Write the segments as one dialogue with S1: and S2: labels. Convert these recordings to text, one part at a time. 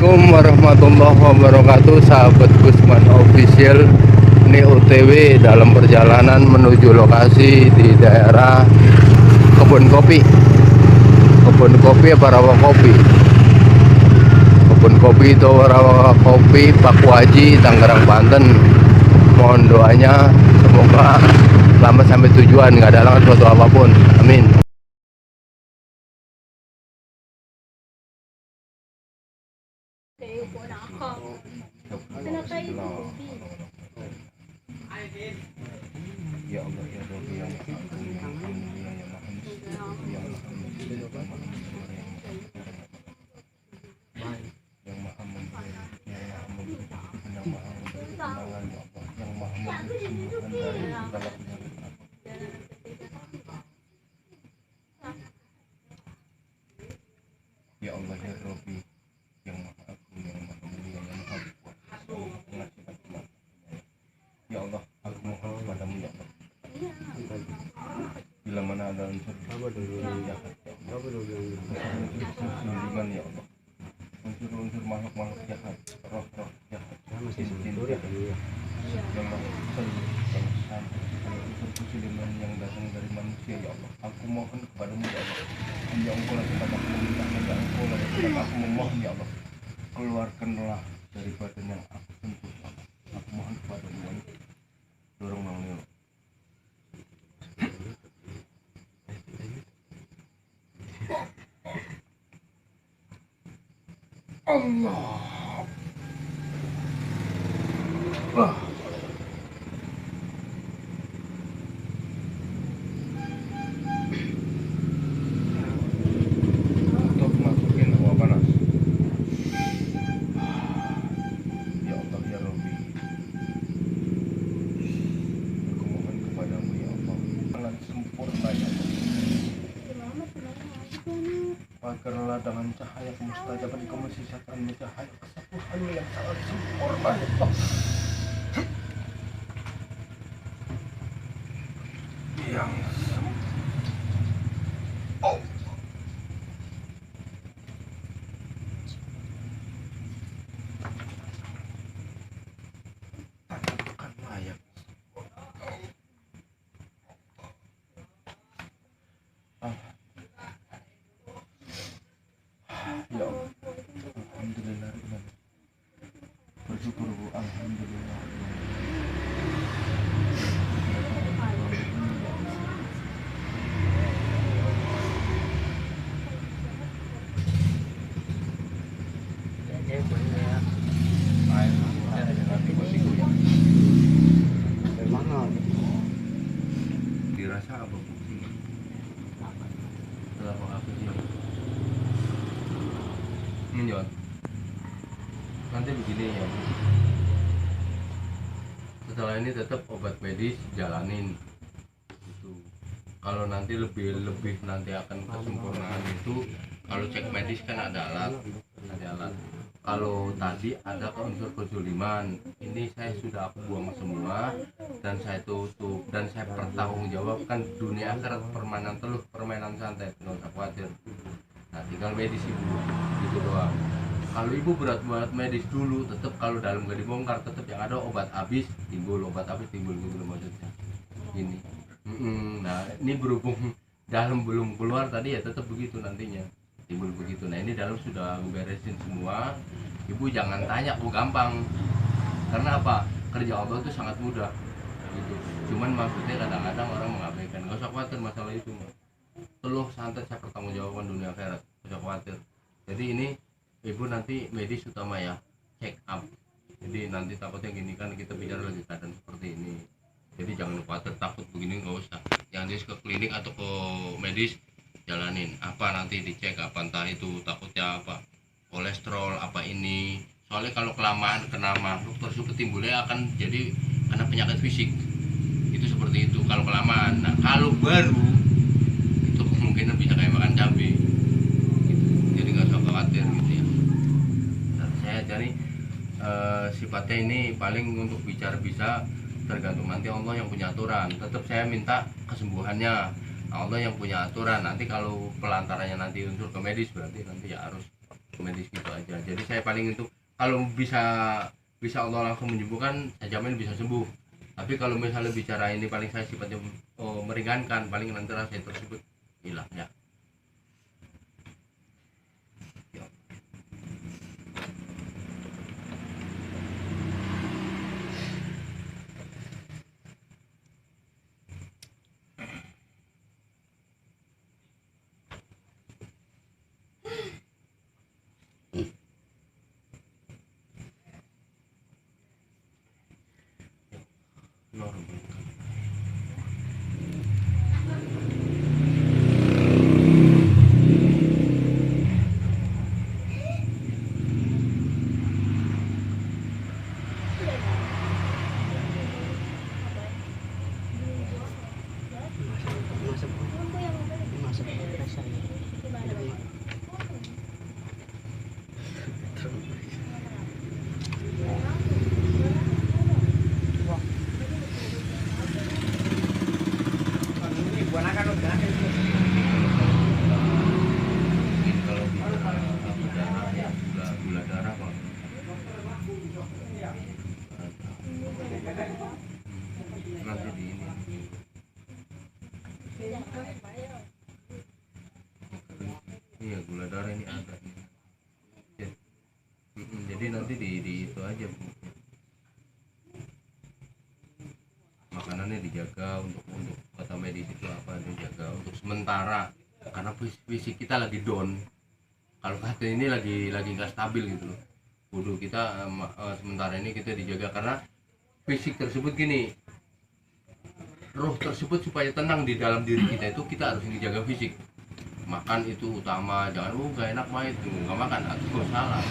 S1: Assalamualaikum warahmatullahi wabarakatuh, sahabat Gusman Official. Ini OTW dalam perjalanan menuju lokasi di daerah kebun kopi. Kebun kopi apa rawa kopi? Kebun kopi itu rawa kopi Pakuaji, Tangerang, Banten. Mohon doanya semoga selamat sampai tujuan, nggak ada halangan suatu apapun. Amin. Ya Allah ya Rabbi ya yang maha memberi, yang maha memberi, yang maha memberi kemenangan, ya Allah, yang maha memberi kesembuhan dari segala penyakit. Ya Allah ya Rabbi yang maha agung, yang maha mulia, yang maha kuasa, yang mengasihkan umat. Ya Allah, aku mohon kepadamu ya Allah, bila mana ada unsur jahat ya Allah, unsur sendirian ya Allah, unsur makhluk jahat, roh jahat, jin jahat, segala unsur kesiliman yang datang dari manusia ya Allah, aku mohon kepadamu ya Allah, hanya engkau lah tempat aku meminta, hanya engkau lah tempat aku memohon ya Allah, keluarkanlah dari badan yang aku sentuh ya Allah, aku mohon kepadamu ya Allah. Dorong nangnya Allah. Wah. Untuk masukin hawa panas. Ya Allah ya Rabbi, aku mohon kepadamu ya Allah, sangat sempurna ya Allah, agarlah dengan cahaya kemustajaban kemusyawaratan cahaya kesatuanmu yang sangat sempurna ya Allah, yang oh bukan layak. Ya Allah, alhamdulillah, bersyukur Bu, alhamdulillah. Dirasa apa Bu? Setelah apa sih? Menjawab. Nanti begini ya Bu, setelah ini tetap obat medis jalanin itu. Kalau nanti lebih nanti akan kesempurnaan itu, kalau cek medis kan ada alat. Kalau tadi ada unsur kezuliman, ini saya sudah aku buang semua dan saya tutup dan saya pertanggungjawabkan dunia akhirat, permainan santai, nggak usah khawatir. Nah tinggal medis ibu gitu doang. Kalau ibu berat medis dulu, tetap kalau dalam gak dibongkar, tetap yang ada obat habis timbul gitu maksudnya ini. Nah ini berhubung dalam belum keluar tadi ya, tetap begitu nantinya timbul begitu. Nah ini dalam sudah beresin semua, ibu jangan tanya kok gampang, karena apa, kerja Allah itu sangat mudah gitu. Cuman maksudnya kadang-kadang orang mengabaikan. Gak usah khawatir masalah itu mah, teluh santai, saya pertanggungjawabkan dunia akhirat, gak usah khawatir. Jadi ini ibu nanti medis utama ya, check up. Jadi nanti takutnya gini kan, kita bicara lagi keadaan seperti ini, jadi jangan khawatir, takut begini nggak usah. Yang ke klinik atau ke medis, jalanin apa nanti dicek apa, entah itu takutnya apa, kolesterol apa ini. Soalnya kalau kelamaan kena makhluk tersebut, timbulnya akan jadi karena penyakit fisik itu seperti itu kalau kelamaan. Nah kalau baru itu kemungkinan bisa kayak makan cabai gitu. Jadi nggak usah khawatir gitu ya. Dan saya cari sifatnya ini paling untuk bicara bisa tergantung nanti Allah yang punya aturan. Tetap saya minta kesembuhannya, Allah yang punya aturan. Nanti kalau pelantarannya nanti unsur ke medis, berarti nanti ya harus medis gitu aja. Jadi saya paling itu kalau bisa Allah langsung menyembuhkan, saya jamin bisa sembuh. Tapi kalau misalnya bicara ini paling saya sifatnya meringankan, paling nanti rasa tersebut hilang ya. Nanti di ini iya gula darah ini ada nih. Jadi nanti di itu aja Bu, makanannya dijaga untuk kata medis itu apa dijaga untuk sementara karena fisik kita lagi down. Kalau kata ini lagi nggak stabil gitu loh. Kudu kita sementara ini kita dijaga karena fisik tersebut gini, roh tersebut supaya tenang di dalam diri kita itu kita harus dijaga fisik. Makan itu utama, jangan gak enak mah itu nggak makan atau salah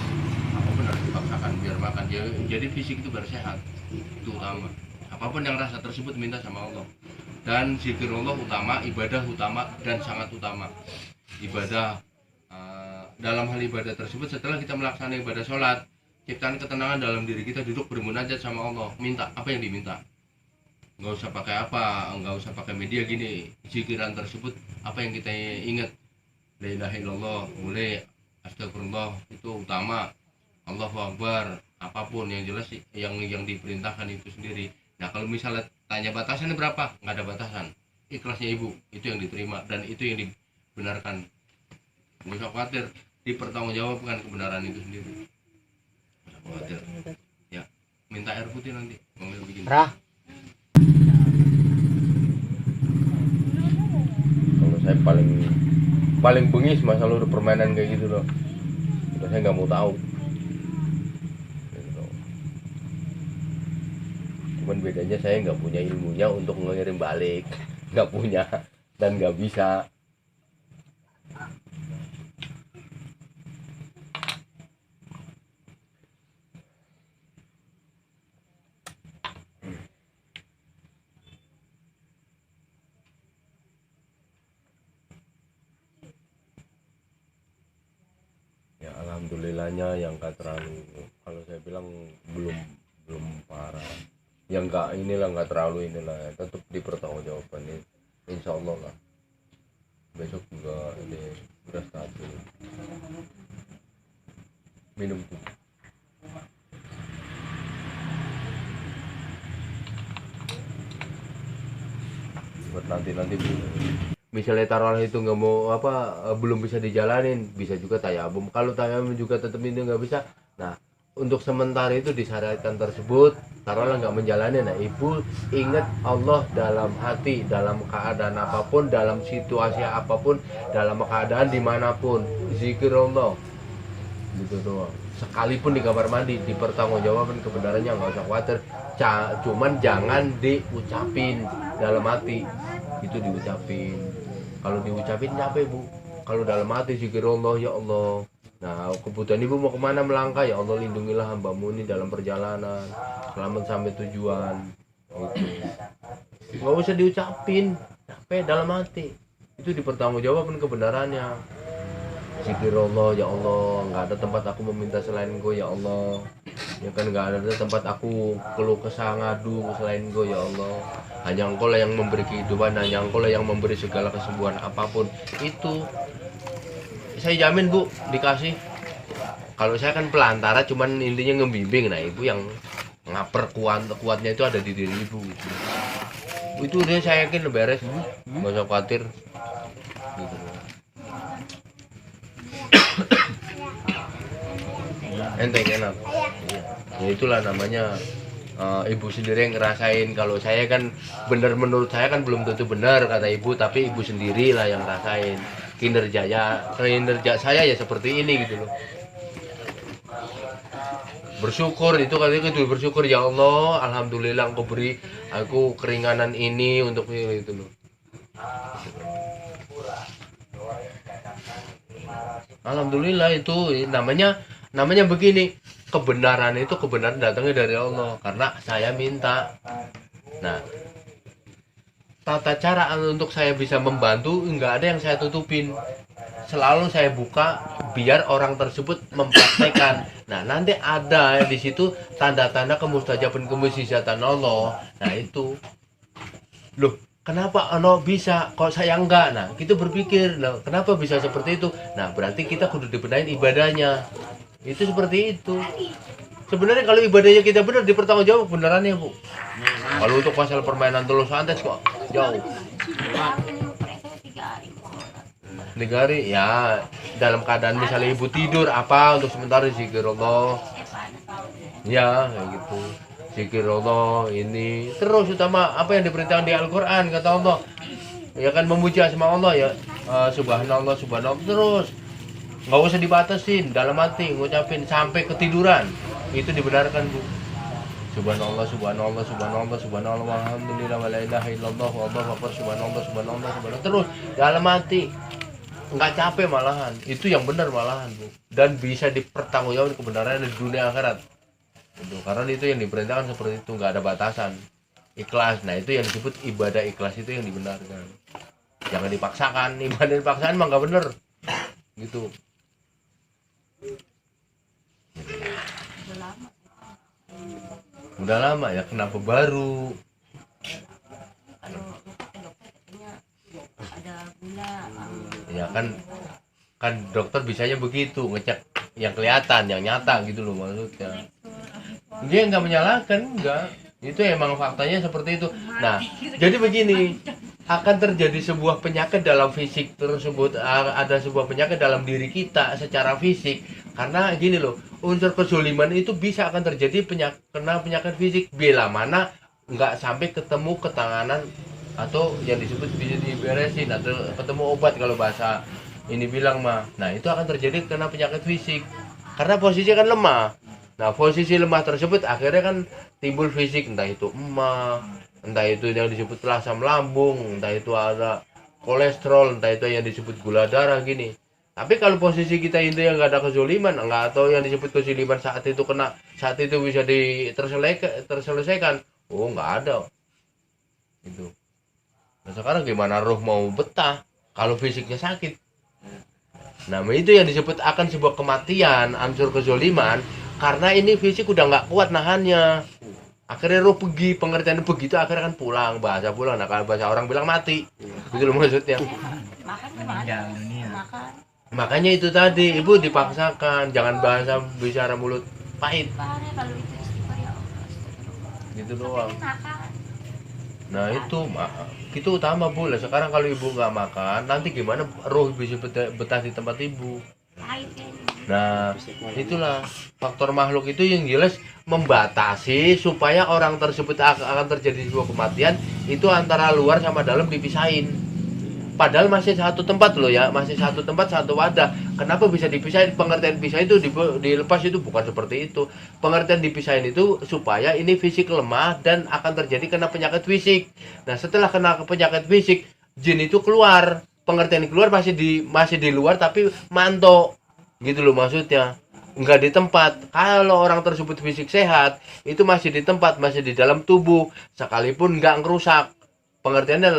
S1: apapun harus dipaksakan biar makan. Jadi fisik itu biar sehat itu utama. Apapun yang rasa tersebut minta sama Allah. Dan zikrullah utama, ibadah utama dan sangat utama. Ibadah dalam hal ibadah tersebut setelah kita melaksanakan ibadah sholat, ciptakan ketenangan dalam diri kita, duduk bermunajat sama Allah, minta apa yang diminta. Nggak usah pakai apa, nggak usah pakai media gini. Zikiran tersebut apa yang kita ingat, la ilaha illallah, mulai astagfirullah itu utama, Allahu akbar, apapun yang jelas yang diperintahkan itu sendiri. Nah kalau misalnya tanya batasannya berapa, nggak ada batasan. Ikhlasnya ibu itu yang diterima dan itu yang dibenarkan. Nggak usah khawatir dipertanggungjawabkan kebenaran itu sendiri. Nggak usah khawatir. Ya minta air putih nanti mau bikin. Kalau saya paling bengis masalah udah permainan kayak gitu loh. Udah saya nggak mau tahu. Cuman bedanya saya nggak punya ilmunya untuk mengirim balik, nggak punya dan nggak bisa. Ya alhamdulillahnya yang nggak terlalu, kalau saya bilang belum parah. Yang nggak terlalu inilah, tetap dipertanggungjawabkan ini, insya Allah lah. Besok juga ini udah stabil. Minum tuh. Buat nanti misalnya taruhan itu nggak mau belum bisa dijalanin, bisa juga tayamum. Kalau tayamum juga tetap itu nggak bisa, nah untuk sementara itu disyariatkan tersebut taruhlah nggak menjalani. Nah ibu ingat Allah dalam hati, dalam keadaan apapun, dalam situasi apapun, dalam keadaan dimanapun, zikirullah gitu doang. Sekalipun di kamar mandi dipertanggungjawabkan kebenarannya, nggak usah khawatir. Cuman jangan diucapin dalam hati, itu diucapin. Kalau diucapin capek Bu, kalau dalam hati zikirullah ya Allah. Nah kebutuhan ibu mau kemana melangkah, ya Allah lindungilah hambamu ini dalam perjalanan, selamat sampai tujuan gitu. Nggak usah diucapin, capek dalam hati, itu dipertanggungjawabkan kebenarannya. Zikirullah ya Allah, nggak ada tempat aku meminta selain Engkau ya Allah, ya kan nggak ada tempat aku keluh kesah ngadu selain Engkau ya Allah. Hanya Engkau lah yang memberi kehidupan, hanya Engkau lah yang memberi segala kesembuhan apapun itu. Saya jamin Bu, dikasih Kalau saya kan pelantara, cuman intinya ngebimbing. Nah ibu yang ngaper kuatnya itu ada di diri ibu gitu. Itu dia saya yakin beres, nggak usah khawatir gitu. Enteng enak. Ya itulah namanya ibu sendiri yang ngerasain. Kalau saya kan benar, menurut saya kan belum tentu benar kata ibu, tapi ibu sendiri lah yang ngerasain kinerja saya ya seperti ini gitu loh. Bersyukur itu katanya gitu, bersyukur ya Allah, alhamdulillah engkau beri aku keringanan ini untuk itu loh. Alhamdulillah itu namanya begini, kebenaran itu kebenaran datangnya dari Allah karena saya minta. Nah, tata cara untuk saya bisa membantu enggak ada yang saya tutupin, selalu saya buka biar orang tersebut mempraktekkan. Nah nanti ada di situ tanda-tanda kemustajaban kemustajabatan Allah. Nah itu loh, kenapa ono bisa kok saya enggak? Nah kita berpikir, nah, kenapa bisa seperti itu? Nah berarti kita kudu dibenahin ibadahnya. Itu seperti itu. Sebenarnya kalau ibadahnya kita benar, dipertanggungjawab benerannya bu. Kalau untuk pasal permainan tulus santet kok jauh. 3 hari ya, dalam keadaan misalnya ibu tidur apa untuk sementara zikirullah ya kayak gitu, zikirullah ini terus, utama apa yang diperintahkan di Al-Quran kata Allah ya kan, memuji asma Allah ya, subhanallah subhanallah terus, nggak usah dibatasin, dalam hati ngucapin sampai ketiduran, itu dibenarkan bu. Subhanallah subhanallah subhanallah subhanallah walhamdulillah wala ilaha illallah wallahu akbar subhanallah subhanallah subhanallah terus dalam hati, nggak capek malahan, itu yang benar malahan bu, dan bisa dipertanggungjawabkan kebenarannya di dunia akhirat itu, karena itu yang diperintahkan seperti itu, nggak ada batasan, ikhlas. Nah itu yang disebut ibadah ikhlas, itu yang dibenarkan, jangan dipaksakan. Ibadah dipaksakan mah nggak bener gitu. Udah lama ya, kenapa baru? Ya kan dokter bisanya begitu, ngecek yang kelihatan, yang nyata gitu loh maksudnya. Dia nggak menyalahkan, enggak, itu emang faktanya seperti itu. Nah jadi begini, akan terjadi sebuah penyakit dalam fisik tersebut, ada sebuah penyakit dalam diri kita secara fisik, karena gini loh, unsur kezoliman itu bisa akan terjadi kena penyakit fisik bila mana nggak sampai ketemu ketanganan atau yang disebut bisa diberesin atau ketemu obat kalau bahasa ini bilang mah. Nah itu akan terjadi kena penyakit fisik karena posisi kan lemah. Nah posisi lemah tersebut akhirnya kan timbul fisik, entah itu emah, entah itu yang disebut asam lambung, entah itu ada kolesterol, entah itu yang disebut gula darah gini. Tapi kalau posisi kita itu yang nggak ada kezoliman, nggak, atau yang disebut kezoliman saat itu kena, saat itu bisa terselesaikan, oh nggak ada itu. Nah sekarang gimana roh mau betah kalau fisiknya sakit? Nah itu yang disebut akan sebuah kematian, unsur kezoliman, karena ini fisik udah nggak kuat nahannya. Akhirnya roh pergi, pengertian begitu akhirnya kan pulang, bahasa pulang. Nah kalau bahasa orang bilang mati, gitu loh maksudnya. Makanya itu tadi ibu dipaksakan, jangan bahasa bicara mulut pahit. Gitu doang. Nah itu utama bu. Sekarang kalau ibu nggak makan, nanti gimana roh bisa betah di tempat ibu? Nah itulah faktor makhluk itu yang jelas membatasi supaya orang tersebut akan terjadi sebuah kematian itu antara luar sama dalam dipisahin. Padahal masih satu tempat loh ya, masih satu tempat, satu wadah. Kenapa bisa dipisahin? Pengertian pisah itu dilepas itu bukan seperti itu. Pengertian dipisahin itu supaya ini fisik lemah dan akan terjadi kena penyakit fisik. Nah setelah kena penyakit fisik, jin itu keluar. Pengertian keluar masih di luar tapi manto, gitu loh maksudnya. Enggak di tempat. Kalau orang tersebut fisik sehat, itu masih di tempat, masih di dalam tubuh, sekalipun enggak ngerusak. Pengertiannya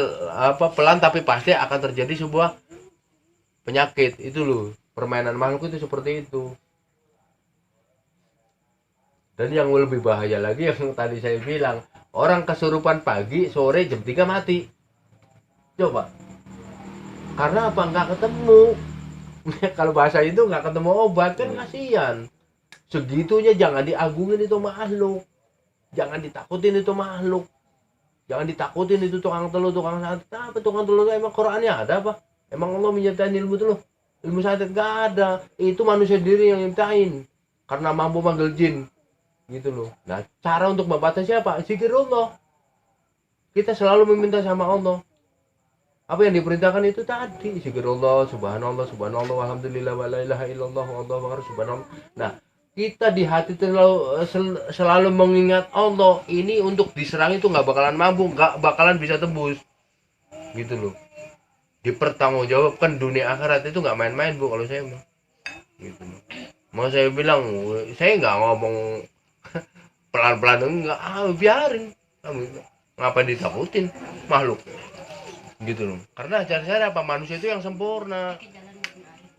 S1: pelan tapi pasti akan terjadi sebuah penyakit. Itu loh, permainan makhluk itu seperti itu. Dan yang lebih bahaya lagi yang tadi saya bilang, orang kesurupan pagi, sore jam 3 mati. Coba, karena apa? Nggak ketemu
S2: Kalau bahasa itu nggak ketemu obat kan kasihan. Segitunya jangan diagungin itu makhluk, jangan ditakutin itu makhluk, jangan ditakutin itu tukang telur, tukang santet. Apa tukang telur emang Qurannya ada apa? Emang Allah menyertain ilmu telur? Ilmu santet gak ada. Itu manusia diri yang nyiptain karena mampu manggil jin gitu loh. Nah, cara untuk membatasi apa? Zikirullah. Kita selalu meminta sama Allah. Apa yang diperintahkan itu tadi, zikirullah, subhanallah, subhanallah, alhamdulillah, wa la ilaha illallah, wallahu akbar, subhanallah. Nah, kita di hati selalu mengingat Allah. Ini untuk diserang itu nggak bakalan mampu, nggak bakalan bisa tembus gitu loh. Dipertanggungjawabkan dunia akhirat itu nggak main-main bu, kalau saya mah gitu loh. Mau saya bilang, saya nggak ngomong pelan-pelan, enggak, biarin kamu, ngapain ditakutin makhluk gitu loh. Karena cara-cara apa, manusia itu yang sempurna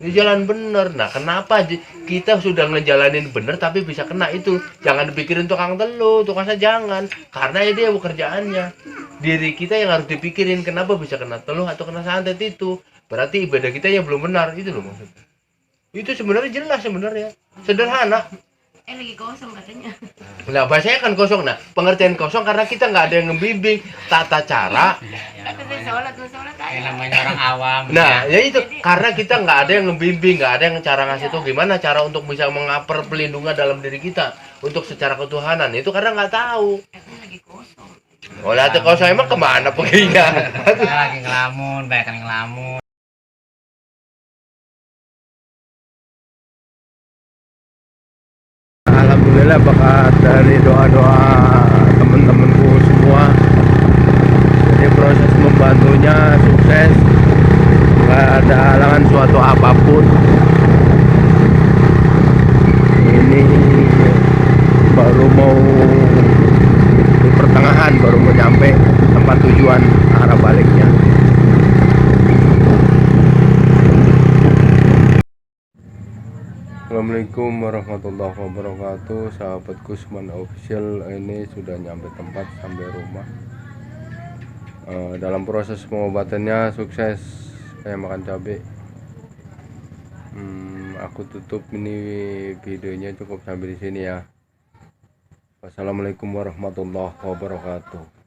S2: di jalan bener. Nah, kenapa kita sudah ngejalanin bener tapi bisa kena itu? Jangan dipikirin tukang telu, tukang jangan, karena ya dia pekerjaannya. Diri kita yang harus dipikirin, kenapa bisa kena teluh atau kena santet itu. Berarti ibadah kita yang belum benar, itu loh maksudnya. Itu sebenarnya jelas, sebenarnya sederhana.
S3: Lagi kosong katanya.
S2: Nah, bahasanya kan kosong. Nah, pengertian kosong karena kita nggak ada yang ngebimbing tata cara.
S3: Sholat aja.
S4: Namanya orang awam.
S2: Nah, ya itu karena kita nggak ada yang ngebimbing, nggak ada yang cara ngasih tuh gimana cara untuk bisa mengaper pelindungan dalam diri kita untuk secara ketuhanan, itu karena nggak tahu.
S3: Lagi kosong.
S2: Oleh hati kosong emang kemana perginya?
S4: Lagi ngelamun, banyak yang ngelamun.
S2: Alhamdulillah berkat dari doa-doa teman-temanku semua, jadi proses membantunya sukses, nggak ada halangan suatu apapun. Ini baru mau di pertengahan, baru mau nyampe tempat tujuan, arah baliknya. Assalamualaikum warahmatullahi wabarakatuh, sahabat Kusman Official. Ini sudah nyampe tempat, sampai rumah. Dalam proses pengobatannya sukses, kayak makan cabai. Aku tutup ini videonya cukup sampai di sini ya. Wassalamualaikum warahmatullahi wabarakatuh.